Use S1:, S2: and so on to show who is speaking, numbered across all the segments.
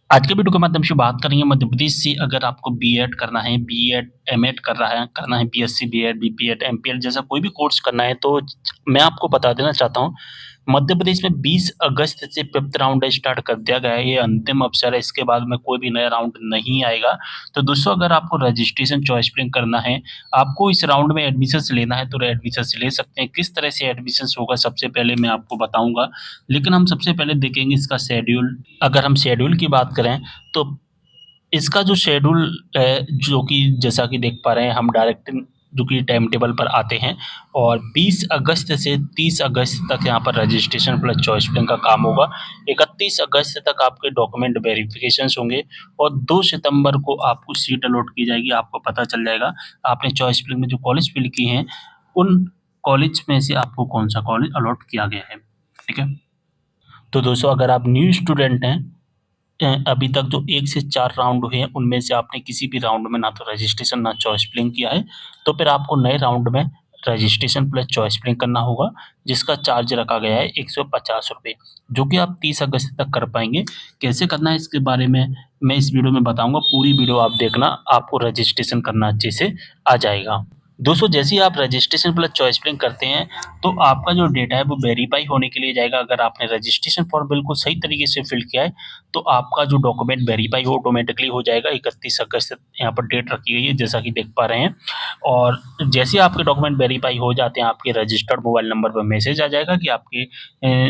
S1: आज के वीडियो के माध्यम से बात करेंगे मध्य प्रदेश से अगर आपको बीएड करना है, बीएड, एमएड करना है बीएससी, बीएड, बीपीएड, एमपीएड जैसा कोई भी कोर्स करना है तो मैं आपको बता देना चाहता हूँ, मध्य प्रदेश में 20 अगस्त से 5th राउंड स्टार्ट कर दिया गया है। ये अंतिम अवसर है, इसके बाद में कोई भी नया राउंड नहीं आएगा। तो दोस्तों अगर आपको रजिस्ट्रेशन चॉइस फिलिंग करना है, आपको इस राउंड में एडमिशन्स लेना है तो एडमिशन्स ले सकते हैं। किस तरह से एडमिशन्स होगा सबसे पहले मैं आपको बताऊँगा, लेकिन हम सबसे पहले देखेंगे इसका शेड्यूल। अगर हम शेड्यूल की बात करें तो इसका जो शेड्यूल है, जो कि जैसा कि देख पा रहे हैं हम डायरेक्ट जो कि टाइम टेबल पर आते हैं और 20 अगस्त से 30 अगस्त तक यहाँ पर रजिस्ट्रेशन प्लस चॉइस फिलिंग का काम होगा। 31 अगस्त तक आपके डॉक्यूमेंट वेरिफिकेशंस होंगे और 2 सितंबर को आपको सीट अलॉट की जाएगी। आपको पता चल जाएगा आपने चॉइस फिलिंग में जो कॉलेज फिल किए हैं, उन कॉलेज में से आपको कौन-सा कॉलेज अलॉट किया गया है। ठीक है? तो दोस्तों अगर आप न्यू स्टूडेंट हैं, अभी तक जो 1 से 4 राउंड हुए हैं, उनमें से आपने किसी भी राउंड में ना तो रजिस्ट्रेशन ना चॉइस फिलिंग किया है, तो फिर आपको नए राउंड में रजिस्ट्रेशन प्लस चॉइस फिलिंग करना होगा, जिसका चार्ज रखा गया है ₹150, जो कि आप 30 अगस्त तक कर पाएँगे। कैसे करना है इसके बारे में मैं इस वीडियो में बताऊँगा, पूरी वीडियो आप देखना, आपको रजिस्ट्रेशन करना अच्छे से आ जाएगा। दोस्तों जैसे ही आप रजिस्ट्रेशन प्लस चॉइस फिलिंग करते हैं, तो आपका जो डेटा है वो वेरीफाई होने के लिए जाएगा। अगर आपने रजिस्ट्रेशन फॉर्म बिल्कुल सही तरीके से फिल किया है, तो आपका जो डॉक्यूमेंट वेरीफाई हो ऑटोमेटिकली हो जाएगा। 31 अगस्त यहाँ पर डेट रखी गई है जैसा कि देख पा रहे हैं और जैसे ही आपके डॉक्यूमेंट वेरीफाई हो जाते हैं, आपके रजिस्टर्ड मोबाइल नंबर पर मैसेज आ जाएगा कि आपके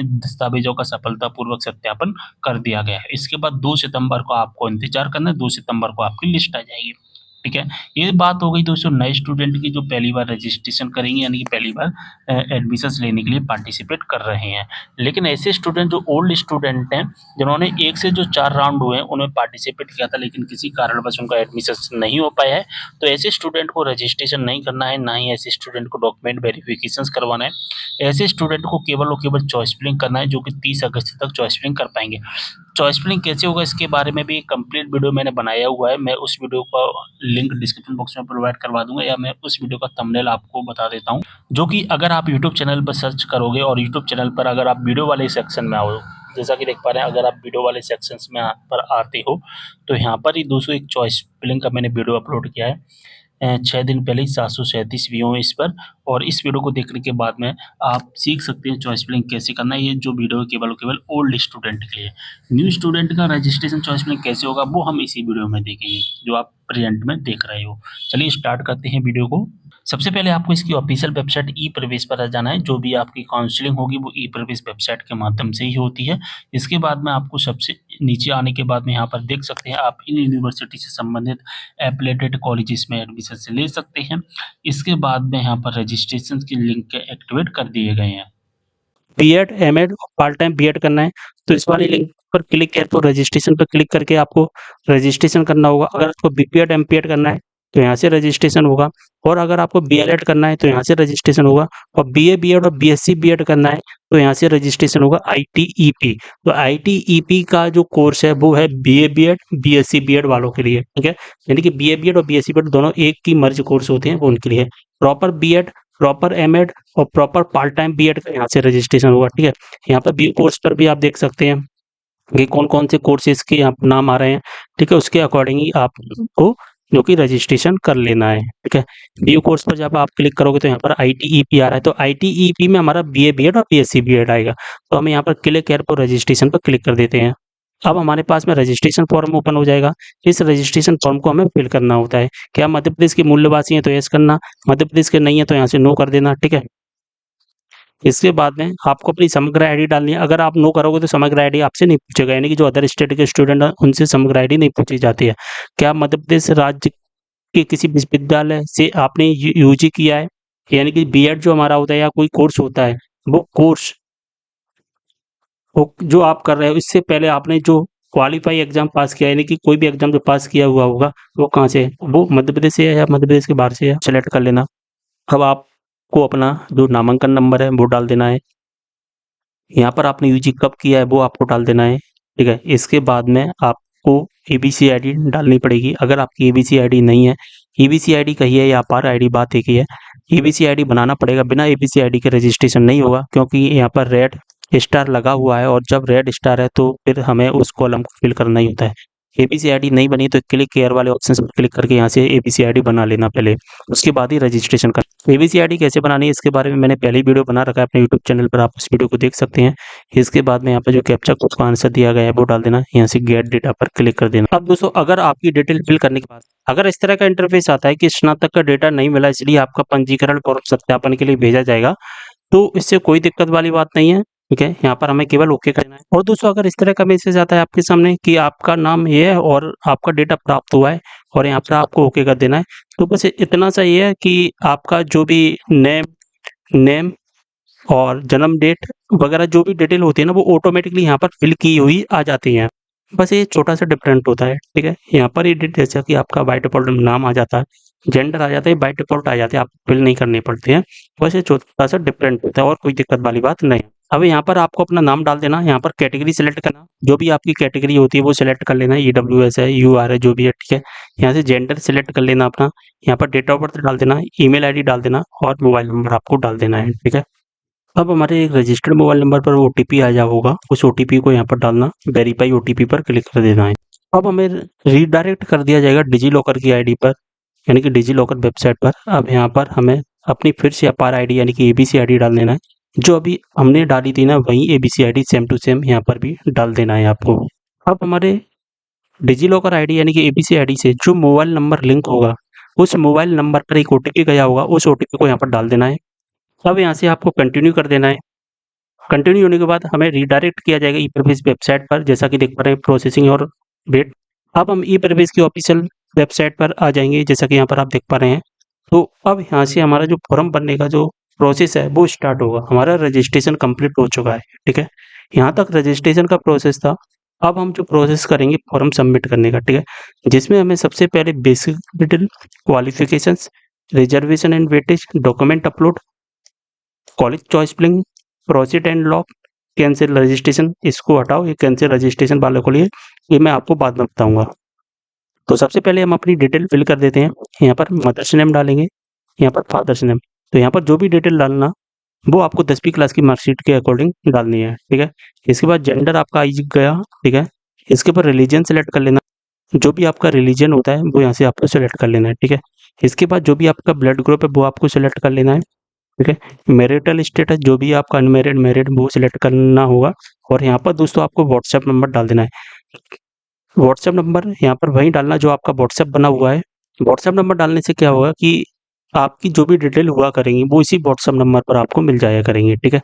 S1: दस्तावेज़ों का सफलतापूर्वक सत्यापन कर दिया गया है। इसके बाद 2 सितंबर को आपको इंतज़ार करना है, 2 सितंबर को आपकी लिस्ट आ जाएगी। ठीक है? ये बात हो गई दोस्तों नए स्टूडेंट की जो पहली बार रजिस्ट्रेशन करेंगे यानी कि पहली बार एडमिशन्स लेने के लिए पार्टिसिपेट कर रहे हैं। लेकिन ऐसे स्टूडेंट जो ओल्ड स्टूडेंट हैं, जिन्होंने 1 से जो 4 राउंड हुए हैं, उन्होंने पार्टिसिपेट किया था लेकिन किसी कारणवश उनका एडमिशन्स नहीं हो पाया है, तो ऐसे स्टूडेंट को रजिस्ट्रेशन नहीं करना है, ना ही ऐसे स्टूडेंट को डॉक्यूमेंट वेरिफिकेशंस करवाना है। ऐसे स्टूडेंट को केवल और केवल चॉइस फिलिंग करना है, जो कि 30 अगस्त तक चॉइस फिलिंग कर पाएँगे। चॉइस फिलिंग कैसे होगा इसके बारे में भी कंप्लीट वीडियो मैंने बनाया हुआ है। मैं उस वीडियो का लिंक डिस्क्रिप्शन बॉक्स में प्रोवाइड करवा दूँगा या मैं उस वीडियो का थंबनेल आपको बता देता हूँ, जो कि अगर आप यूट्यूब चैनल पर सर्च करोगे और यूट्यूब चैनल पर अगर आप वीडियो वाले सेक्शन में आओ, जैसा कि देख पा रहे हैं अगर आप वीडियो वाले सेक्शंस में पर आते हो, तो यहाँ पर ही दोस्तों एक चॉइस फिलिंग का मैंने वीडियो अपलोड किया है। 6 दिन पहले ही 737 व्यू हैं इस पर और इस वीडियो को देखने के बाद में आप सीख सकते हैं चॉइस फिलिंग कैसे करना है। ये जो वीडियो है केवल और केवल ओल्ड स्टूडेंट के लिए। न्यू स्टूडेंट का रजिस्ट्रेशन चॉइस फिलिंग कैसे होगा वो हम इसी वीडियो में देखेंगे, जो आप प्रेजेंट में देख रहे हो। चलिए स्टार्ट करते हैं वीडियो को। सबसे पहले आपको इसकी ऑफिशियल वेबसाइट ई प्रवेश पर आ जाना है। जो भी आपकी काउंसलिंग होगी वो ई प्रवेश वेबसाइट के माध्यम से ही होती है। इसके बाद में आपको सबसे नीचे आने के बाद में यहाँ पर देख सकते हैं आप इन यूनिवर्सिटी से संबंधित एफिलिएटेड कॉलेजेस में एडमिशन ले सकते हैं। इसके बाद में यहाँ पर रजिस्ट्रेशन की लिंक एक्टिवेट कर दिए गए हैं।
S2: बीएड, एमएड और पार्ट टाइम बीएड करना है, तो इस वाली लिंक पर क्लिक किया तो रजिस्ट्रेशन पर क्लिक करके आपको रजिस्ट्रेशन करना होगा। अगर आपको बीपीएड, एमपीएड करना है, तो यहाँ से रजिस्ट्रेशन होगा और अगर आपको बीएलएड करना है, तो यहाँ से रजिस्ट्रेशन होगा और बीए, बीएड और बीएससी बीएड करना है, तो यहाँ से रजिस्ट्रेशन होगा आईटीईपी। तो आईटीईपी का जो कोर्स है, वो है बीए, बीएड, बीएससी बीएड वालों के लिए, ठीक है? यानी कि बीए, बीएड और बीएससी बीएड दोनों एक ही मर्ज कोर्स होते हैं, वो उनके लिए। प्रॉपर बीएड, प्रॉपर एमएड और प्रॉपर पार्ट टाइम बीएड का यहाँ से रजिस्ट्रेशन होगा, ठीक है? यहाँ पर बी कोर्स पर भी आप देख सकते हैं कि कौन-कौन से कोर्सेज़ के यहाँ पे नाम आ रहे हैं, ठीक है? उसके अकॉर्डिंग ही आपको जो कि रजिस्ट्रेशन कर लेना है, ठीक है? बीयू कोर्स पर जब आप क्लिक करोगे तो यहाँ पर आईटीईपी आ रहा है, तो आईटीईपी में हमारा बीए, बीएड और बीएससी बीएड आएगा। तो हमें यहाँ पर क्लिक हियर पर रजिस्ट्रेशन पर क्लिक कर देते हैं। अब हमारे पास में रजिस्ट्रेशन फॉर्म ओपन हो जाएगा। इस रजिस्ट्रेशन फॉर्म को हमें फिल करना होता है। क्या मध्य प्रदेश के मूल निवासी हैं तो येस करना, मध्य प्रदेश के नहीं है तो यहाँ से नो कर देना, ठीक है? इसके बाद में आपको अपनी समग्र आईडी डालनी है। अगर आप नो करोगे तो समग्र आईडी आपसे नहीं पूछेगा, यानी कि जो अदर स्टेट के स्टूडेंट हैं उनसे समग्र आईडी नहीं पूछी जाती है। क्या मध्य प्रदेश राज्य के किसी विश्वविद्यालय से आपने यूजी किया है? यानी कि बीएड जो हमारा होता है या कोई कोर्स होता है, वो कोर्स वो जो आप कर रहे हो इससे पहले आपने जो क्वालीफाई एग्जाम पास किया है, यानी कि कोई भी एग्जाम जो पास किया हुआ होगा, वो कहाँ से है? वो मध्य प्रदेश से है या मध्य प्रदेश के बाहर से है, सेलेक्ट कर लेना। अब आपको अपना जो नामांकन नंबर है वो डाल देना है। यहाँ पर आपने यूजी कब किया है वो आपको डाल देना है, ठीक है? इसके बाद में आपको एबीसी आईडी डालनी पड़ेगी। अगर आपकी एबीसी आईडी नहीं है, एबीसी आईडी कही है या अपार आईडी, बात एक ही है। एबीसी आईडी बनाना पड़ेगा, बिना एबीसी आईडी के रजिस्ट्रेशन नहीं होगा, क्योंकि यहाँ पर रेट स्टार लगा हुआ है और जब रेड स्टार है तो फिर हमें उस कॉलम को फिल करना ही होता है। एबीसी आईडी नहीं बनी तो क्लिक केयर वाले ऑप्शन पर क्लिक करके यहाँ से एबीसी आईडी बना लेना पहले, उसके बाद ही रजिस्ट्रेशन कर। एबीसी आईडी कैसे बनानी है इसके बारे में मैंने पहले ही वीडियो बना रखा है अपने यूट्यूब चैनल पर, आप उस वीडियो को देख सकते हैं। इसके बाद में यहाँ पर जो कैप्चा कोड का आंसर दिया गया है वो डाल देना, यहाँ से गेट डेटा पर क्लिक कर देना। अब दोस्तों अगर आपकी डिटेल फिल करने के बाद अगर इस तरह का इंटरफेस आता है कि स्नातक का डेटा नहीं मिला इसलिए आपका पंजीकरण फॉर्म सत्यापन के लिए भेजा जाएगा, तो इससे कोई दिक्कत वाली बात नहीं है, ठीक है। यहाँ पर हमें केवल ओके करना है। और दोस्तों अगर इस तरह का मैसेज आता है आपके सामने कि आपका नाम ये है और आपका डेटा प्राप्त हुआ है और यहाँ पर आपको ओके कर देना है, तो बस इतना सा ये है कि आपका जो भी नेम और जन्म डेट वगैरह जो भी डिटेल होती है ना वो ऑटोमेटिकली यहाँ पर फिल की हुई आ जाती है। बस ये छोटा सा डिफरेंट होता है, ठीक है। यहाँ पर ये जैसा कि आपका बाय डिफॉल्ट नाम आ जाता है, जेंडर आ जाता है, बाय डिफॉल्ट आ जाते हैं, आप फिल नहीं करने पड़ते हैं। बस ये छोटा सा डिफरेंट होता है और कोई दिक्कत वाली बात नहीं। अब यहाँ पर आपको अपना नाम डाल देना, यहाँ पर कैटेगरी सेलेक्ट करना, जो भी आपकी कैटेगरी होती है वो सिलेक्ट कर लेना, ईडब्ल्यूएस है, यूआर है, जो भी है, ठीक है। यहाँ से जेंडर सिलेक्ट कर लेना अपना, यहाँ पर डेट ऑफ बर्थ डाल देना, ईमेल आईडी डाल देना और मोबाइल नंबर आपको डाल देना है, ठीक है। अब हमारे एक रजिस्टर्ड मोबाइल नंबर पर ओटीपी आया होगा, उस ओटीपी को यहाँ पर डालना, वेरीफाई ओटीपी पर क्लिक कर देना है। अब हमें रीडायरेक्ट कर दिया जाएगा डिजी लॉकर की आईडी पर, यानी कि डिजी लॉकर वेबसाइट पर। अब यहाँ पर हमें अपनी फिर से अपार आईडी यानी कि एबीसी आईडी डाल देना है, जो अभी हमने डाली थी ना वही ABC ID same to same यहाँ पर भी डाल देना है आपको। अब हमारे डिजी लॉकर आईडी यानी कि एबीसी आईडी से जो मोबाइल नंबर लिंक होगा उस मोबाइल नंबर पर एक ओटीपी गया होगा, उस ओटीपी को यहाँ पर डाल देना है। अब यहाँ से आपको कंटिन्यू कर देना है। कंटिन्यू होने के बाद हमें रीडायरेक्ट किया जाएगा ई प्रवेश वेबसाइट पर, जैसा कि देख पा रहे हैं प्रोसेसिंग और वेट। अब हम ई प्रवेश की ऑफिशियल वेबसाइट पर आ जाएंगे, जैसा कि यहाँ पर आप देख पा रहे हैं। तो अब यहाँ से हमारा जो फॉर्म भरने का जो प्रोसेस है वो स्टार्ट होगा। हमारा रजिस्ट्रेशन कंप्लीट हो चुका है, ठीक है। यहाँ तक रजिस्ट्रेशन का प्रोसेस था। अब हम जो प्रोसेस करेंगे फॉर्म सबमिट करने का, ठीक है, जिसमें हमें सबसे पहले basic detail, qualifications, reservation and weightage, document upload, college choice filling, proceed and lock, cancel registration, इसको हटाओ, ये कैंसिल रजिस्ट्रेशन वालों के लिए, ये मैं आपको बाद में बताऊंगा। तो सबसे पहले हम अपनी डिटेल फिल कर देते हैं। यहाँ पर मदर्स नेम डालेंगे, यहाँ पर फादर्स नेम। तो यहाँ पर जो भी डिटेल डालना वो आपको 10वीं क्लास की मार्कशीट के अकॉर्डिंग डालनी है, ठीक है। इसके बाद जेंडर आपका आई गया, ठीक है। इसके ऊपर रिलीजन सेलेक्ट कर लेना, जो भी आपका रिलीजन होता है वो यहाँ से आपको सेलेक्ट कर लेना है, ठीक है। इसके बाद जो भी आपका ब्लड ग्रुप है वो आपको सेलेक्ट कर लेना है, ठीक है। मैरिटल स्टेटस जो भी आपका अनमैरिड मैरिड वो सिलेक्ट करना होगा। और यहाँ पर दोस्तों आपको व्हाट्सएप नंबर डाल देना है। व्हाट्सएप नंबर यहाँ पर वही डालना जो आपका व्हाट्सएप बना हुआ है। व्हाट्सएप नंबर डालने से क्या होगा कि आपकी जो भी डिटेल हुआ करेंगी वो इसी व्हाट्सएप नंबर पर आपको मिल जाया करेंगे, ठीक है।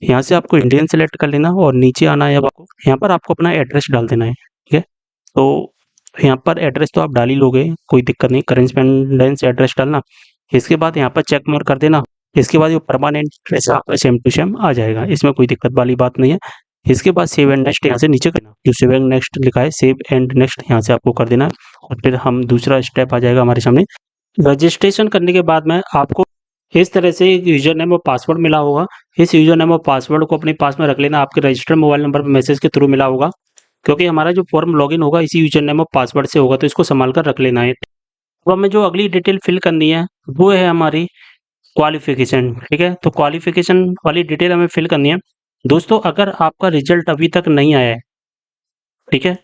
S2: यहाँ से आपको इंडियन सेलेक्ट कर लेना और नीचे आना है। अब आपको यहाँ पर आपको अपना एड्रेस डाल देना है, ठीक है। तो यहाँ पर एड्रेस तो आप डाल ही लोगे, कोई दिक्कत नहीं, करेस्पेंडेंस एड्रेस डालना। इसके बाद यहाँ पर चेक मार्क कर देना। इसके बाद ये परमानेंट एड्रेस आपका सेम टू सेम आ जाएगा, इसमें कोई दिक्कत वाली बात नहीं है। इसके बाद सेव एंड नेक्स्ट यहाँ से नीचे करना, जो सेव एंड नेक्स्ट लिखा है सेव एंड नेक्स्ट यहाँ से आपको कर देना है। और फिर हम दूसरा स्टेप आ जाएगा हमारे सामने। रजिस्ट्रेशन करने के बाद में आपको इस तरह से एक यूजर नेम और पासवर्ड मिला होगा। इस यूजर नेम और पासवर्ड को अपने पास में रख लेना, आपके रजिस्टर्ड मोबाइल नंबर पर मैसेज के थ्रू मिला होगा, क्योंकि हमारा जो फॉर्म लॉगिन होगा इसी यूजर नेम और पासवर्ड से होगा, तो इसको संभाल कर रख लेना है। अब हमें जो अगली डिटेल फिल करनी है वो है हमारी क्वालिफिकेशन, ठीक है। तो क्वालिफिकेशन वाली डिटेल हमें फिल करनी है। दोस्तों अगर आपका रिजल्ट अभी तक नहीं आया है, ठीक है,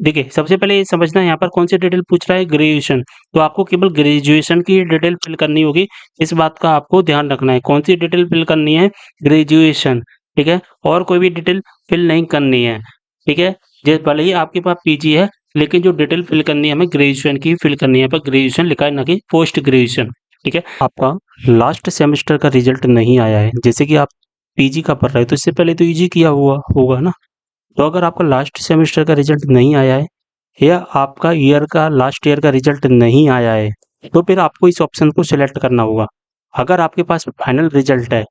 S2: देखिए सबसे पहले ये समझना है यहाँ पर कौन सी डिटेल पूछ रहा है, ग्रेजुएशन। तो आपको केवल ग्रेजुएशन की डिटेल फिल करनी होगी, इस बात का आपको ध्यान रखना है। कौन सी डिटेल फिल करनी है, ग्रेजुएशन, ठीक है, और कोई भी डिटेल फिल नहीं करनी है, ठीक है। जैसे भले ही आपके पास पीजी है लेकिन जो डिटेल फिल करनी है हमें ग्रेजुएशन की फिल करनी है। यहाँ पर ग्रेजुएशन लिखा है ना कि पोस्ट ग्रेजुएशन, ठीक है। आपका लास्ट सेमेस्टर का रिजल्ट नहीं आया है, जैसे कि आप पीजी का पढ़ रहे हो तो इससे पहले तो यूजी किया हुआ होगा ना। तो अगर आपका लास्ट सेमेस्टर का रिजल्ट नहीं आया है या आपका ईयर का लास्ट ईयर का रिजल्ट नहीं आया है तो फिर आपको इस ऑप्शन को सिलेक्ट करना होगा। अगर आपके पास फाइनल रिजल्ट है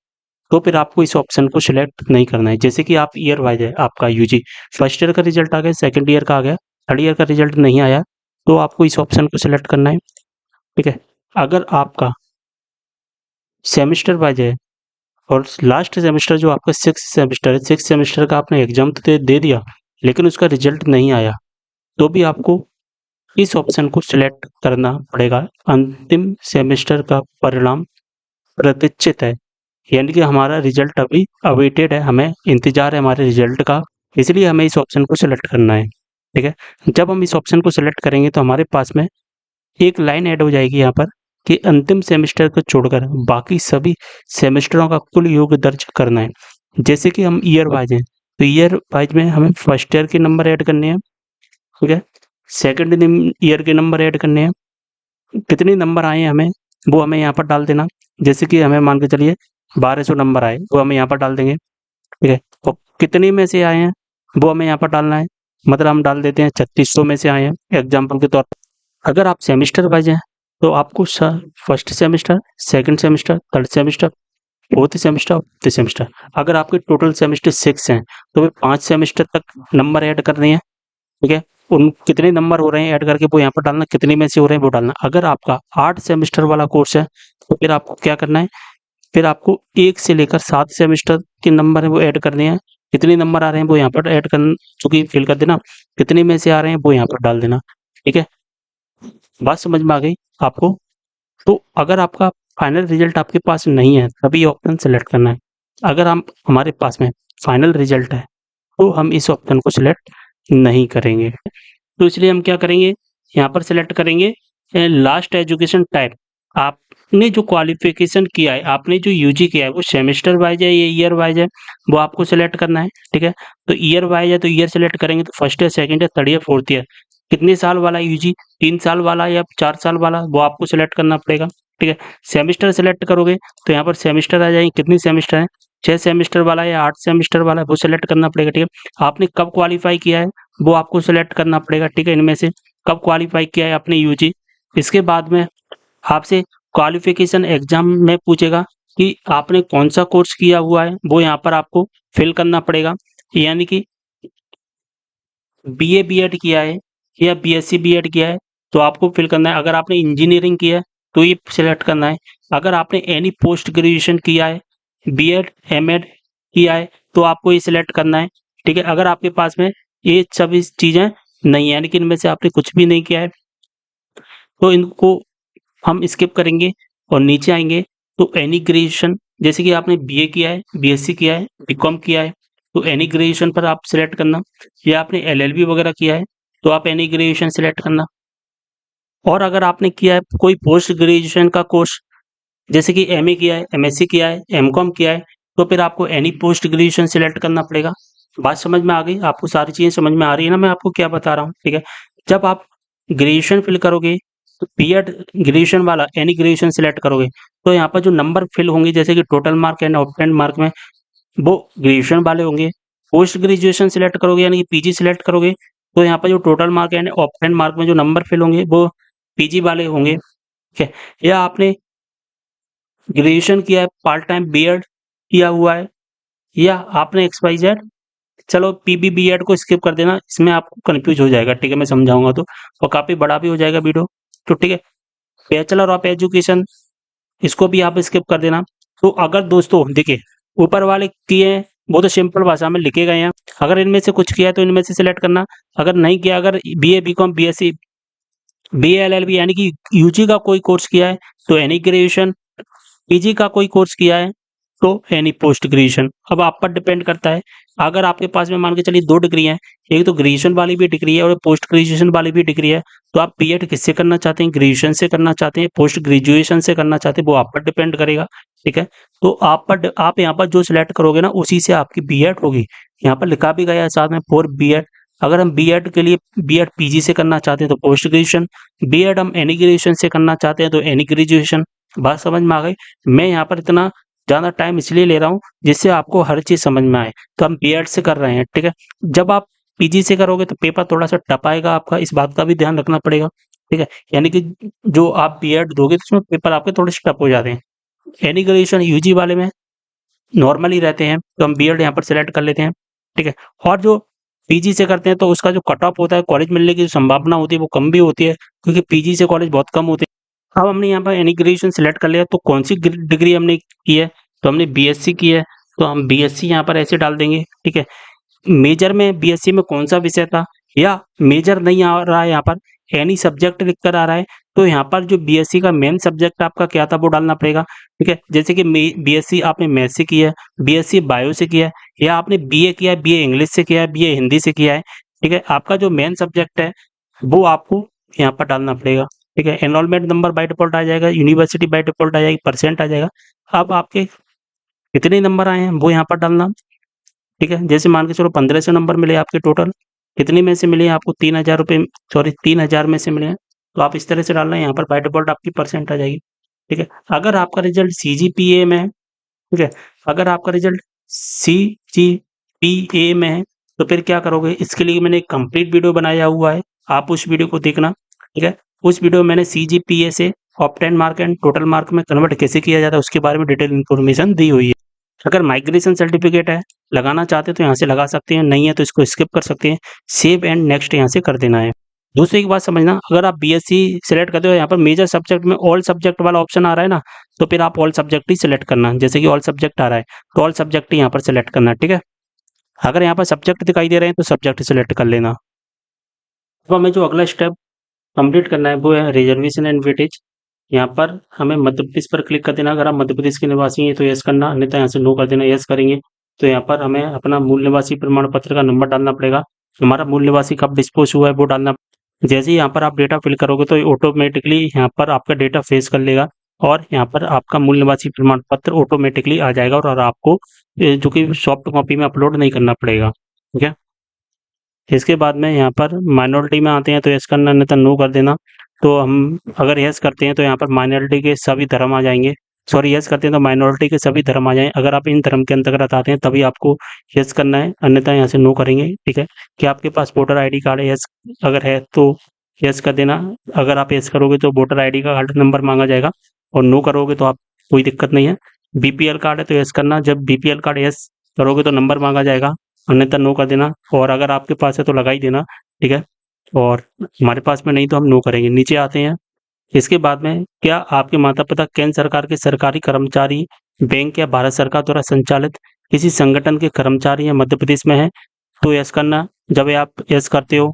S2: तो फिर आपको इस ऑप्शन को सिलेक्ट नहीं करना है। जैसे कि आप ईयर वाइज है, आपका यूजी फर्स्ट ईयर का रिजल्ट आ गया, सेकंड ईयर का आ गया, थर्ड ईयर का रिजल्ट नहीं आया तो आपको इस ऑप्शन को सिलेक्ट करना है, ठीक है। अगर आपका सेमेस्टर वाइज है और लास्ट सेमेस्टर जो आपका सिक्स सेमेस्टर है, सिक्स सेमेस्टर का आपने एग्जाम तो दे दिया लेकिन उसका रिजल्ट नहीं आया तो भी आपको इस ऑप्शन को सिलेक्ट करना पड़ेगा। अंतिम सेमेस्टर का परिणाम प्रतीक्षित है, यानी कि हमारा रिजल्ट अभी अवेटेड है, हमें इंतज़ार है हमारे रिजल्ट का, इसलिए हमें इस ऑप्शन को सिलेक्ट करना है, ठीक है। जब हम इस ऑप्शन को सिलेक्ट करेंगे तो हमारे पास में एक लाइन ऐड हो जाएगी यहाँ पर कि अंतिम सेमेस्टर को छोड़कर बाकी सभी सेमेस्टरों का कुल योग दर्ज करना है। जैसे कि हम ईयर वाइज हैं, तो ईयर वाइज में हमें फर्स्ट ईयर के नंबर ऐड करने हैं, ठीक है। सेकंड ईयर के नंबर ऐड करने हैं, कितने नंबर आए हैं हमें वो हमें यहाँ पर डाल देना। जैसे कि हमें मान के चलिए 1200 नंबर आए, वो हमें यहाँ पर डाल देंगे, ठीक है। और कितने में से आए हैं वो हमें यहाँ पर डालना है, मतलब हम डाल देते हैं 3600 में से आए हैं एग्जाम्पल के तौर पर। अगर आप सेमेस्टर वाइज हैं तो आपको first semester, second semester, third semester, fourth semester, fifth semester, अगर आपके टोटल सेमेस्टर 6 हैं तो वे 5 सेमेस्टर तक नंबर ऐड करने हैं, ठीक है। उन कितने नंबर हो रहे हैं ऐड करके वो यहाँ पर डालना, कितने में से हो रहे हैं वो डालना। अगर आपका 8 सेमेस्टर वाला कोर्स है तो फिर आपको क्या करना है, फिर आपको 1 से लेकर 7 सेमेस्टर के नंबर है वो ऐड करने हैं। कितने नंबर आ रहे हैं वो यहाँ पर ऐड कर चूँकि फिल कर देना, कितने में से आ रहे हैं वो यहाँ पर डाल देना, ठीक है। बात समझ में आ गई आपको? तो अगर आपका फाइनल रिजल्ट आपके पास नहीं है तभी ऑप्शन सेलेक्ट करना है। अगर हम हमारे पास में फाइनल रिजल्ट है तो हम इस ऑप्शन को सिलेक्ट नहीं करेंगे। तो इसलिए हम क्या करेंगे, यहाँ पर सिलेक्ट करेंगे लास्ट एजुकेशन टाइप। आपने जो क्वालिफिकेशन किया है, आपने जो यूजी किया है वो सेमेस्टर वाइज है या ईयर वाइज है, वो आपको सिलेक्ट करना है, ठीक है। तो ईयर वाइज है तो ईयर सिलेक्ट करेंगे, तो first year, second year, third year, fourth year, कितने साल वाला यूजी, 3 साल वाला या 4 साल वाला, वो आपको सिलेक्ट करना पड़ेगा, ठीक है। सेमेस्टर सिलेक्ट करोगे तो यहाँ पर सेमेस्टर आ जाएंगे, कितनी सेमेस्टर है, 6 सेमेस्टर वाला या 8 सेमेस्टर वाला, वो सिलेक्ट करना पड़ेगा, ठीक है। आपने कब क्वालिफाई किया है वो आपको सिलेक्ट करना पड़ेगा, ठीक है। इनमें से कब क्वालिफाई किया है आपने यूजी। इसके बाद में आपसे क्वालिफिकेशन एग्जाम में पूछेगा कि आपने कौन सा कोर्स किया हुआ है, वो यहाँ पर आपको फिल करना पड़ेगा। यानी कि बीए बीएड किया है या बीएससी बीएड किया है तो आपको फिल करना है। अगर आपने इंजीनियरिंग किया है तो ये सिलेक्ट करना है। अगर आपने एनी पोस्ट ग्रेजुएशन किया है, बीएड एमएड किया है तो आपको ये सिलेक्ट करना है, ठीक है। अगर आपके पास में ये सभी चीज़ें नहीं है, यानी कि इनमें से आपने कुछ भी नहीं किया है, तो इनको हम स्किप करेंगे और नीचे आएंगे। तो एनी ग्रेजुएशन, जैसे कि आपने बीए किया है, बीएससी किया है, बीकॉम किया है, तो एनी ग्रेजुएशन पर आप सिलेक्ट करना, या आपने एलएलबी वगैरह किया है तो आप एनी ग्रेजुएशन सिलेक्ट करना। और अगर आपने किया है कोई पोस्ट ग्रेजुएशन का कोर्स, जैसे कि एमए किया है, एमएससी किया है, एमकॉम किया है, तो फिर आपको एनी पोस्ट ग्रेजुएशन सिलेक्ट करना पड़ेगा। बात समझ में आ गई आपको? सारी चीज़ें समझ में आ रही है ना मैं आपको क्या बता रहा हूँ, ठीक है। जब आप ग्रेजुएशन फिल करोगे तो बीएड ग्रेजुएशन वाला एनी ग्रेजुएशन सिलेक्ट करोगे तो यहाँ पर जो नंबर फिल होंगे, जैसे कि total mark and obtained mark में, वो ग्रेजुएशन वाले होंगे। पोस्ट ग्रेजुएशन सिलेक्ट करोगे यानी कि पीजी सिलेक्ट करोगे तो यहाँ पर जो total mark and obtained mark में जो नंबर फिल होंगे वो पीजी वाले होंगे, ठीक है। या आपने ग्रेजुएशन किया है, पार्ट टाइम बीएड किया हुआ है, या आपने एक्सवाइजेड, चलो पीबी बीएड को स्किप कर देना, इसमें आपको कंफ्यूज हो जाएगा, ठीक है, मैं समझाऊंगा तो, और काफ़ी बड़ा भी हो जाएगा वीडियो, तो ठीक है। बैचलर ऑफ एजुकेशन, इसको भी आप स्किप कर देना। तो अगर दोस्तों देखिए, ऊपर वाले किए हैं वो तो सिंपल भाषा में लिखे गए हैं, अगर इनमें से कुछ किया है तो इनमें से सिलेक्ट करना, अगर नहीं किया, अगर बीए बीकॉम बीएससी बीएलएलबी यानी कि यूजी का कोई कोर्स किया है तो एनी ग्रेजुएशन, पीजी का कोई कोर्स किया है तो एनी पोस्ट ग्रेजुएशन। अब आप पर डिपेंड करता है, अगर आपके पास में मान के चलिए 2 डिग्री हैं, एक तो ग्रेजुएशन वाली भी डिग्री है और पोस्ट ग्रेजुएशन वाली भी डिग्री है, तो आप बीएड किससे करना चाहते हैं, ग्रेजुएशन से करना चाहते हैं, पोस्ट ग्रेजुएशन से करना चाहते हैं, वो आप पर डिपेंड करेगा, ठीक है। तो आप यहाँ पर जो सिलेक्ट करोगे ना उसी से आपकी बीएड होगी। यहाँ पर लिखा भी गया है साथ में फॉर बीएड। अगर हम बीएड के लिए बीएड पीजी से करना चाहते हैं तो पोस्ट ग्रेजुएशन, बीएड हम एनी ग्रेजुएशन से करना चाहते हैं तो एनी ग्रेजुएशन। बात समझ में आ गई? मैं यहाँ पर इतना ज़्यादा टाइम इसलिए ले रहा हूँ जिससे आपको हर चीज़ समझ में आए। तो हम बीएड से कर रहे हैं, ठीक है। जब आप पीजी से करोगे तो पेपर थोड़ा सा टफ आएगा आपका, इस बात का भी ध्यान रखना पड़ेगा, ठीक है। यानी कि जो आप बीएड दोगे तो उसमें पेपर आपके थोड़े से टफ हो जाते हैं। एनी ग्रेजुएशन यूजी वाले में नॉर्मल ही रहते हैं, तो हम बीएड यहाँ पर सिलेक्ट कर लेते हैं, ठीक है। और जो पीजी से करते हैं तो उसका जो कट ऑफ होता है, कॉलेज मिलने की जो संभावना होती है वो कम भी होती है, क्योंकि पीजी से कॉलेज बहुत कम होते हैं। अब हमने यहाँ पर एनी ग्रेजुएशन सिलेक्ट कर लिया, तो कौन सी डिग्री हमने की है, तो हमने बीएससी की है, तो हम बीएससी यहाँ पर ऐसे डाल देंगे, ठीक है। मेजर में बीएससी में कौन सा विषय था, या मेजर नहीं आ रहा है यहाँ पर, एनी सब्जेक्ट लिखकर आ रहा है, तो यहाँ पर जो बीएससी का मेन सब्जेक्ट आपका क्या था वो डालना पड़ेगा, ठीक है। जैसे कि बीएससी आपने मैथ से किया है, बीएससी बायो से किया है, या आपने बीए किया है, बीए इंग्लिश से किया है, बीए हिंदी से किया है, ठीक है। आपका जो मेन सब्जेक्ट है वो आपको यहाँ पर डालना पड़ेगा, ठीक है। एनरोलमेंट नंबर बाय डिफॉल्ट आ जाएगा, यूनिवर्सिटी बाय डिफॉल्ट आ जाएगी, परसेंट आ जाएगा। अब आपके कितने नंबर आए हैं वो यहाँ पर डालना, ठीक है। जैसे मान के चलो 1500 नंबर मिले आपके टोटल, कितने में से मिले हैं आपको, 3000 रुपये, सॉरी 3000 में से मिले हैं, तो आप इस तरह से डालना है, यहाँ पर बाय डिफॉल्ट आपकी परसेंट आ जाएगी, ठीक है। अगर आपका रिजल्ट सीजीपीए में है, ठीक है, अगर आपका रिजल्ट सीजीपीए में है तो फिर क्या करोगे, इसके लिए मैंने एक कंप्लीट वीडियो बनाया हुआ है, आप उस वीडियो को देखना, ठीक है। उस वीडियो में मैंने सीजीपीए से obtain mark and total mark में कन्वर्ट कैसे किया जाता है उसके बारे में डिटेल इन्फॉर्मेशन दी हुई है। अगर माइग्रेशन सर्टिफिकेट है लगाना चाहते हैं तो यहाँ से लगा सकते हैं, नहीं है तो इसको स्किप कर सकते हैं, सेव एंड नेक्स्ट यहाँ से कर देना है। दूसरी एक बात समझना, अगर आप बीएससी सेलेक्ट करते हो, यहाँ पर मेजर सब्जेक्ट में ऑल सब्जेक्ट वाला ऑप्शन आ रहा है ना, तो फिर आप ऑल सब्जेक्ट ही सिलेक्ट करना, जैसे कि ऑल सब्जेक्ट आ रहा है तो ऑल सब्जेक्ट ही यहाँ पर सिलेक्ट करना, ठीक है। अगर यहाँ पर सब्जेक्ट दिखाई दे रहे हैं तो सब्जेक्ट सिलेक्ट कर लेना। अब हमें जो अगला स्टेप कंप्लीट करना है वो है रिजर्वेशन एंड वेटेज। यहाँ पर हमें मध्य प्रदेश पर क्लिक कर देना, अगर आप मध्य प्रदेश के निवासी हैं तो यस करना, अन्यथा यहाँ से नो कर देना। यस करेंगे तो यहाँ पर हमें अपना मूल निवासी प्रमाण पत्र का नंबर डालना पड़ेगा, हमारा मूल निवासी कब डिस्पोज हुआ है वो डालना। जैसे ही यहाँ पर आप डेटा फिल करोगे तो ऑटोमेटिकली यहाँ पर आपका डेटा फेस कर लेगा और यहाँ पर आपका मूल निवासी प्रमाण पत्र ऑटोमेटिकली आ जाएगा, और आपको जो कि सॉफ्ट कॉपी में अपलोड नहीं करना पड़ेगा, ठीक है। इसके बाद में यहाँ पर माइनॉरिटी में आते हैं तो यस करना, अन्यथा नो कर देना। तो हम अगर यस करते हैं तो यहाँ पर माइनॉरिटी के सभी धर्म आ जाएंगे, सॉरी यस करते हैं तो माइनॉरिटी के सभी धर्म आ जाएंगे। अगर आप इन धर्म के अंतर्गत आते हैं तभी आपको यस करना है, अन्यथा यहाँ से नो करेंगे, ठीक है। कि आपके पास वोटर आईडी कार्ड है, यस अगर है तो यस कर देना। अगर आप यस करोगे तो वोटर आईडी का कार्ड नंबर मांगा जाएगा, और नो करोगे तो आप कोई दिक्कत नहीं है। बीपीएल कार्ड है तो यस करना, जब बीपीएल कार्ड यस करोगे तो नंबर मांगा जाएगा, अन्यथा नो कर देना। और अगर आपके पास है तो लगा ही देना, ठीक है। और हमारे पास में नहीं तो हम नो करेंगे। नीचे आते हैं, इसके बाद में क्या आपके माता पिता केंद्र सरकार के सरकारी कर्मचारी, बैंक या भारत सरकार द्वारा संचालित किसी संगठन के कर्मचारी या मध्य प्रदेश में है तो यस करना। जब आप यस करते हो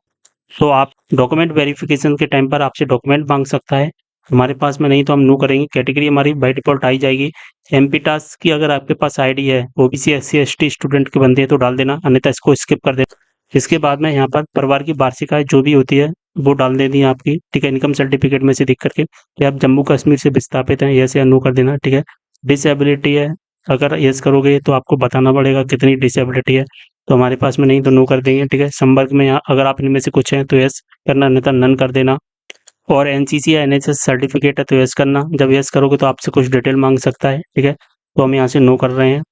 S2: तो आप डॉक्यूमेंट वेरिफिकेशन के टाइम पर आपसे डॉक्यूमेंट मांग सकता है, हमारे पास में नहीं तो हम नो करेंगे। कैटेगरी हमारी बाय डिफॉल्ट आई जाएगी। एमपी टास्क की अगर आपके पास आईडी है, ओबीसी एससी एसटी स्टूडेंट के बंदे हैं तो डाल देना, अन्यथा इसको स्किप कर देना। इसके बाद में यहाँ पर परिवार की वार्षिक आय जो भी होती है वो डाल देनी है आपकी, ठीक है। इनकम सर्टिफिकेट में से देख करके कि आप जम्मू कश्मीर से विस्थापित हैं, यस या नो कर देना, ठीक है। डिसेबिलिटी है, अगर यस करोगे तो आपको बताना पड़ेगा कितनी डिसेबिलिटी है, तो हमारे पास में नहीं तो नो कर देंगे, ठीक है। संपर्क में यहाँ अगर आप इनमें से कुछ हैं तो यस करना, अन्यथा नन कर देना। और एनसीसी या एनएसएस सर्टिफिकेट है तो यस करना, जब यस करोगे तो आपसे कुछ डिटेल मांग सकता है, ठीक है। तो हम यहाँ से नो कर रहे हैं,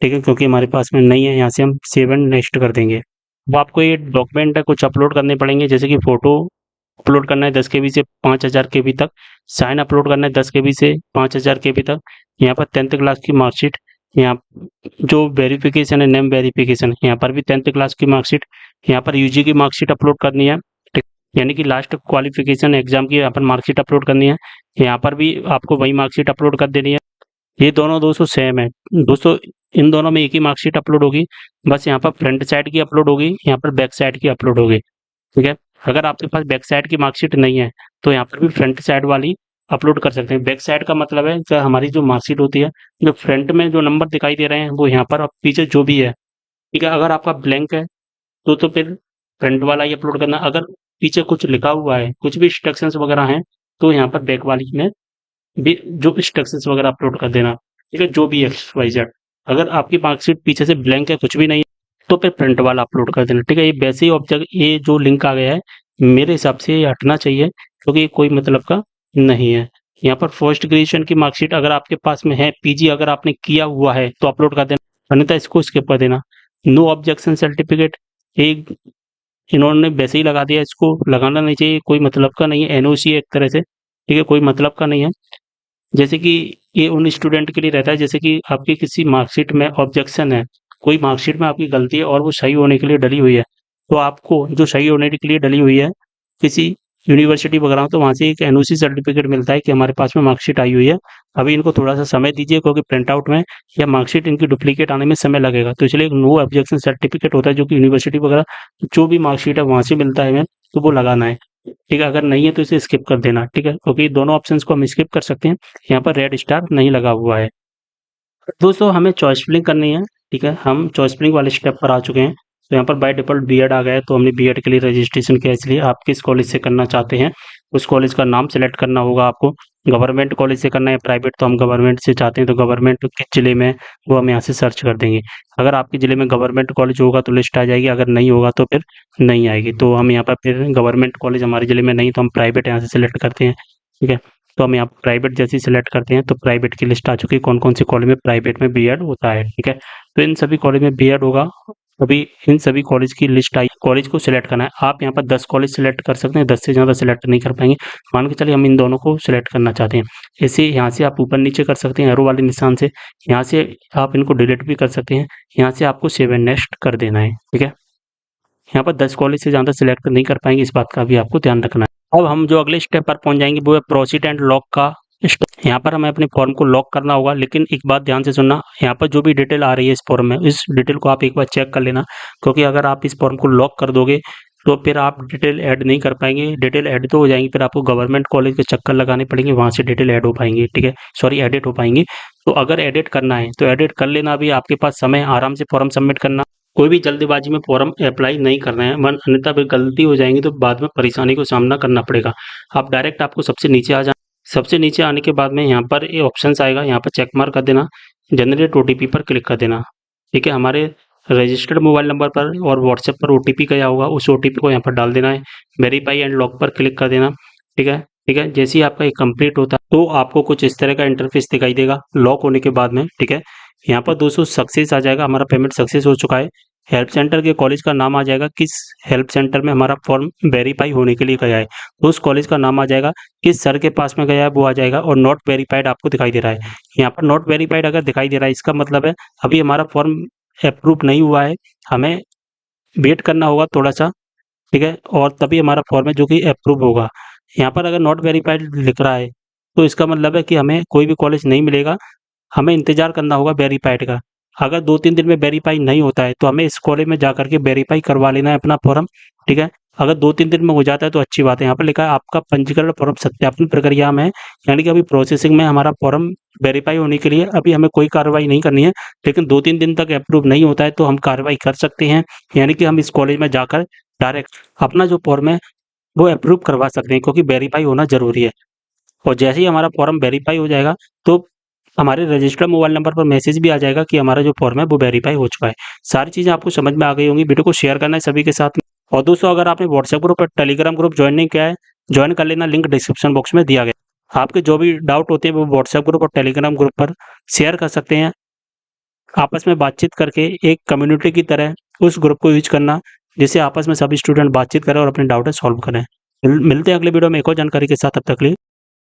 S2: ठीक है, क्योंकि हमारे पास में नहीं है। यहाँ से हम सेव एंड नेक्स्ट कर देंगे। वो आपको ये डॉक्यूमेंट है कुछ अपलोड करने पड़ेंगे, जैसे कि फ़ोटो अपलोड करना है 10 केबी से 5000 केबी तक, साइन अपलोड करना है 10 केबी से 5000 केबी तक। यहाँ पर 10th क्लास की मार्कशीट, यहाँ जो वेरिफिकेशन है नेम वेरिफिकेशन, यहाँ पर भी 10th क्लास की मार्कशीट, यहाँ पर यूजी की मार्कशीट अपलोड करनी है, ठीक, यानी कि लास्ट क्वालिफिकेशन एग्जाम की यहाँ पर मार्कशीट अपलोड करनी है। यहाँ पर भी आपको वही मार्कशीट अपलोड कर देनी है। ये दोनों दोस्तों सेम है दोस्तों, इन दोनों में एक ही मार्कशीट अपलोड होगी, बस यहाँ पर फ्रंट साइड की अपलोड होगी, यहाँ पर बैक साइड की अपलोड होगी, ठीक है। अगर आपके पास बैक साइड की मार्कशीट नहीं है तो यहाँ पर भी फ्रंट साइड वाली अपलोड कर सकते हैं। बैक साइड का मतलब है कि हमारी जो मार्कशीट होती है, जो फ्रंट में जो नंबर दिखाई दे रहे हैं वो यहाँ पर, अब पीछे जो भी है, ठीक है। अगर आपका ब्लैंक है तो फिर फ्रंट वाला ही अपलोड करना। अगर पीछे कुछ लिखा हुआ है, कुछ भी इंस्ट्रक्शंस वगैरह हैं, तो यहाँ पर बैक वाली में भी जो इंस्ट्रक्शंस वगैरह अपलोड कर देना, ठीक है, जो भी एक्स वाई जेड। अगर आपकी मार्कशीट पीछे से ब्लैंक है, कुछ भी नहीं है, तो फिर प्रिंट वाला अपलोड कर देना, ठीक है। ये वैसे ही ऑब्जेक्ट, ये जो लिंक आ गया है मेरे हिसाब से ये हटना चाहिए, क्योंकि ये कोई मतलब का नहीं है। यहाँ पर पोस्ट ग्रेजुएशन की मार्कशीट अगर आपके पास में है, पीजी अगर आपने किया हुआ है तो अपलोड कर देना, अन्यथा इसको स्किप कर देना। नो ऑब्जेक्शन सर्टिफिकेट, एक इन्होंने वैसे ही लगा दिया, इसको लगाना नहीं चाहिए, कोई मतलब का नहीं है। एनओसी एक तरह से, ठीक है, कोई मतलब का नहीं है। जैसे कि ये उन स्टूडेंट के लिए रहता है, जैसे कि आपकी किसी मार्कशीट में ऑब्जेक्शन है, कोई मार्कशीट में आपकी गलती है और वो सही होने के लिए डली हुई है, तो आपको जो सही होने के लिए डली हुई है किसी यूनिवर्सिटी वगैरह, तो वहाँ से एक एनओसी सर्टिफिकेट मिलता है कि हमारे पास में मार्कशीट आई हुई है। अभी इनको थोड़ा सा समय दीजिए, क्योंकि प्रिंट आउट में या मार्कशीट इनकी डुप्लीकेट आने में समय लगेगा, तो इसलिए एक नो ऑब्जेक्शन सर्टिफिकेट होता है जो कि यूनिवर्सिटी वगैरह जो भी मार्कशीट है वहाँ से मिलता है हमें, तो वो लगाना है। ठीक है, अगर नहीं है तो इसे स्किप कर देना, ठीक है, क्योंकि दोनों ऑप्शंस को हम स्किप कर सकते हैं। यहाँ पर रेड स्टार नहीं लगा हुआ है। दोस्तों हमें चॉइस फिलिंग करनी है, ठीक है, हम चॉइस फिलिंग वाले स्टेप पर आ चुके हैं। तो यहाँ पर बाय डिफ़ॉल्ट बीएड आ गया है, तो हमने बीएड के लिए रजिस्ट्रेशन किया, इसलिए आप किस कॉलेज से करना चाहते हैं, उस कॉलेज का नाम सेलेक्ट करना होगा आपको। गवर्नमेंट कॉलेज से करना है प्राइवेट, तो हम गवर्नमेंट से चाहते हैं, तो गवर्नमेंट किस जिले में, वो हम यहाँ से सर्च कर देंगे। अगर आपके ज़िले में गवर्नमेंट कॉलेज होगा तो लिस्ट आ जाएगी, अगर नहीं होगा तो फिर नहीं आएगी। तो हम यहाँ पर फिर गवर्नमेंट कॉलेज हमारे ज़िले में नहीं, तो हम प्राइवेट यहाँ से सिलेक्ट करते हैं, ठीक है। तो हम यहाँ प्राइवेट जैसे ही सिलेक्ट करते हैं तो प्राइवेट की लिस्ट आ चुकी है, कौन-कौन से कॉलेज में प्राइवेट में बीएड होता है, ठीक है। तो इन सभी कॉलेज में बीएड होगा। अभी इन सभी कॉलेज की लिस्ट आई, कॉलेज को सिलेक्ट करना है। आप यहाँ पर 10 कॉलेज सिलेक्ट कर सकते हैं, 10 से ज़्यादा सिलेक्ट नहीं कर पाएँगे। मान के चलिए हम इन दोनों को सिलेक्ट करना चाहते हैं। ऐसे यहाँ से आप ऊपर-नीचे कर सकते हैं एरो वाले निशान से। यहाँ से आप इनको डिलीट भी कर सकते हैं। यहाँ से आपको सेव एंड नेक्स्ट कर देना है, ठीक है। यहाँ पर 10 कॉलेज से ज़्यादा सिलेक्ट नहीं कर पाएँगे, इस बात का भी आपको ध्यान रखना है। अब हम जो अगले स्टेप पर पहुँच जाएँगे वो है प्रोसीड एंड लॉक का स्टेप। यहाँ पर हमें अपने फॉर्म को लॉक करना होगा, लेकिन एक बात ध्यान से सुनना, यहाँ पर जो भी डिटेल आ रही है इस फॉर्म में, इस डिटेल को आप एक बार चेक कर लेना, क्योंकि अगर आप इस फॉर्म को लॉक कर दोगे तो फिर आप डिटेल ऐड नहीं कर पाएँगे। डिटेल ऐड तो हो जाएँगी, फिर आपको गवर्नमेंट कॉलेज के चक्कर लगाने पड़ेंगे, वहाँ से डिटेल ऐड हो पाएँगी, ठीक है, सॉरी एडिट हो पाएँगी। तो अगर एडिट करना है तो एडिट कर लेना, अभी आपके पास समय, आराम से फॉर्म सबमिट करना। कोई भी जल्दबाजी में फॉर्म अप्लाई नहीं करना है, वरना अन्यथा फिर गलती हो जाएँगी तो बाद में परेशानी को सामना करना पड़ेगा। आप डायरेक्ट आपको सबसे नीचे आ जाना, सबसे नीचे आने के बाद में यहाँ पर ये ऑप्शंस आएगा, यहाँ पर चेक मार्क कर देना, जनरेट ओटीपी पर क्लिक कर देना, ठीक है। हमारे रजिस्टर्ड मोबाइल नंबर पर और व्हाट्सएप पर ओटीपी गया होगा, उस ओटीपी को यहाँ पर डाल देना है। वेरीफाई एंड लॉक पर क्लिक कर देना, ठीक है, ठीक है। जैसे ही आपका ये कंप्लीट होता है तो आपको कुछ इस तरह का इंटरफेस दिखाई देगा लॉक होने के बाद में, ठीक है। यहाँ पर दोस्तों सक्सेस आ जाएगा, हमारा पेमेंट सक्सेस हो चुका है। हेल्प सेंटर के कॉलेज का नाम आ जाएगा, किस हेल्प सेंटर में हमारा फॉर्म वेरीफाई होने के लिए गया है, तो उस कॉलेज का नाम आ जाएगा, किस सर के पास में गया है वो आ जाएगा, और नॉट वेरीफाइड आपको दिखाई दे रहा है। यहाँ पर नॉट वेरीफाइड अगर दिखाई दे रहा है, इसका मतलब है अभी हमारा फॉर्म अप्रूव नहीं हुआ है, हमें वेट करना होगा थोड़ा-सा, ठीक है, और तभी हमारा फॉर्म है जो कि अप्रूव होगा। यहाँ पर अगर नॉट वेरीफाइड लिख रहा है, तो इसका मतलब है कि हमें कोई भी कॉलेज नहीं मिलेगा, हमें इंतज़ार करना होगा वेरीफाइड का। अगर 2-3 दिन में वेरीफाई नहीं होता है, तो हमें इस कॉलेज में जाकर के वेरीफाई करवा लेना है अपना फॉर्म, ठीक है। अगर 2-3 दिन में हो जाता है तो अच्छी बात है। यहाँ पर लिखा है आपका पंजीकरण फॉर्म सत्यापन प्रक्रिया में है, यानी कि अभी प्रोसेसिंग में हमारा फॉर्म वेरीफाई होने के लिए अभी हमें कोई कार्रवाई नहीं करनी है, लेकिन 2-3 दिन तक अप्रूव नहीं होता है तो हम कार्रवाई कर सकते हैं, यानी कि हम इस कॉलेज में जाकर डायरेक्ट अपना जो फॉर्म है वो अप्रूव करवा सकते हैं, क्योंकि वेरीफाई होना ज़रूरी है। और जैसे ही हमारा फॉर्म वेरीफाई हो जाएगा तो हमारे रजिस्टर्ड मोबाइल नंबर पर मैसेज भी आ जाएगा कि हमारा जो फॉर्म है वो वेरीफाई हो चुका है। सारी चीज़ें आपको समझ में आ गई होंगी, वीडियो को शेयर करना है सभी के साथ में। और दोस्तों अगर आपने व्हाट्सएप ग्रुप और टेलीग्राम ग्रुप ज्वाइन नहीं किया है, ज्वाइन कर लेना, लिंक डिस्क्रिप्शन बॉक्स में दिया गया है। आपके जो भी डाउट होते हैं वो व्हाट्सएप ग्रुप और टेलीग्राम ग्रुप पर शेयर कर सकते हैं। आपस में बातचीत करके एक कम्युनिटी की तरह उस ग्रुप को यूज़ करना, जिससे आपस में सभी स्टूडेंट बातचीत करें और अपने डाउट सॉल्व करें। मिलते हैं अगले वीडियो में एक और जानकारी के साथ, तब तक के लिए